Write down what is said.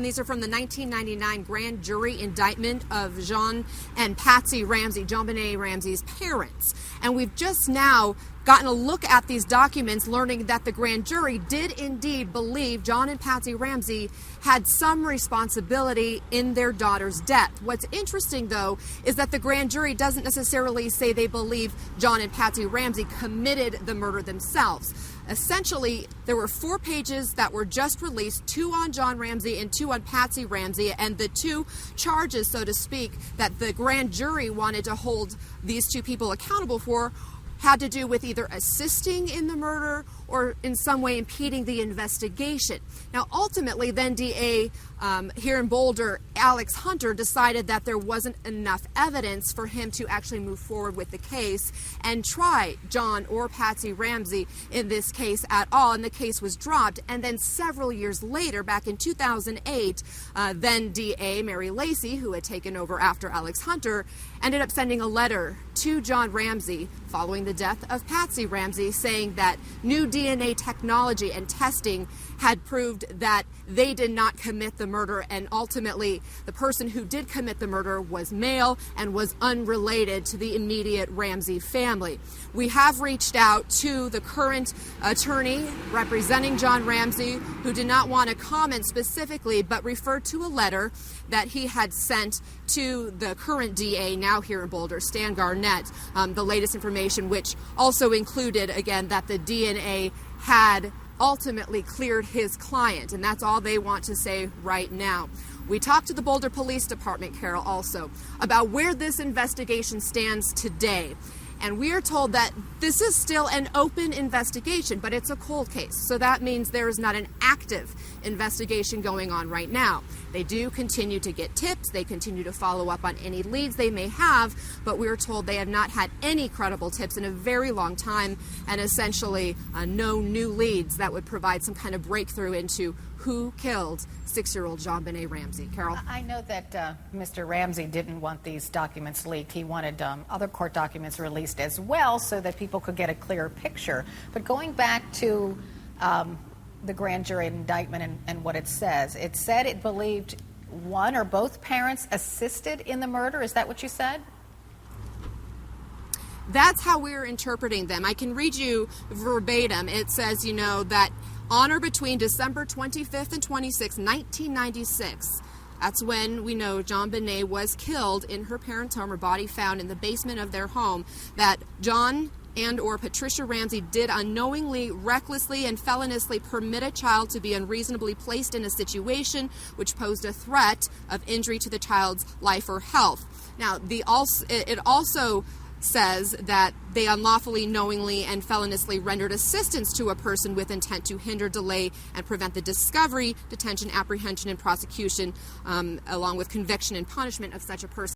These are from the 1999 grand jury indictment of John and Patsy Ramsey, JonBenet Ramsey's parents. And we've just now gotten a look at these documents, learning that the grand jury did indeed believe John and Patsy Ramsey had some responsibility in their daughter's death. What's interesting, though, is that the grand jury doesn't necessarily say they believe John and Patsy Ramsey committed the murder themselves. Essentially, there were 4 pages that were just released, 2 on John Ramsey and 2 on Patsy Ramsey, and the 2 charges, so to speak, that the grand jury wanted to hold these 2 people accountable for had to do with either assisting in the murder or in some way impeding the investigation. Now, ultimately, then DA here in Boulder, Alex Hunter, decided that there wasn't enough evidence for him to actually move forward with the case and try John or Patsy Ramsey in this case at all, and the case was dropped. And then several years later, back in 2008, then DA Mary Lacey, who had taken over after Alex Hunter, ended up sending a letter to John Ramsey following the death of Patsy Ramsey, saying that new DNA technology and testing had proved that they did not commit the murder, and ultimately the person who did commit the murder was male and was unrelated to the immediate Ramsey family. We have reached out to the current attorney representing John Ramsey, who did not want to comment specifically, but referred to a letter that he had sent to the current DA now here in Boulder, Stan Garnett, the latest information, which also included, again, that the DNA had ultimately cleared his client, and that's all they want to say right now. We talked to the Boulder Police Department, Carol, also about where this investigation stands today. And we are told that this is still an open investigation, but it's a cold case. So that means there is not an active investigation going on right now. They do continue to get tips. They continue to follow up on any leads they may have, but we're told they have not had any credible tips in a very long time, and essentially no new leads that would provide some kind of breakthrough into who killed 6-year-old JonBenet Ramsey. Carol? I know that Mr. Ramsey didn't want these documents leaked. He wanted other court documents released as well so that people could get a clearer picture. But going back to the grand jury indictment and what it said it believed one or both parents assisted in the murder. Is that what you said? That's how we're interpreting them. I can read you verbatim. It says, that on or between December 25th and 26th, 1996, that's when we know JonBenet was killed in her parents' home, her body found in the basement of their home, that John and or Patricia Ramsey did unknowingly, recklessly, and feloniously permit a child to be unreasonably placed in a situation which posed a threat of injury to the child's life or health. Now, it also says that they unlawfully, knowingly, and feloniously rendered assistance to a person with intent to hinder, delay, and prevent the discovery, detention, apprehension, and prosecution, along with conviction and punishment of such a person.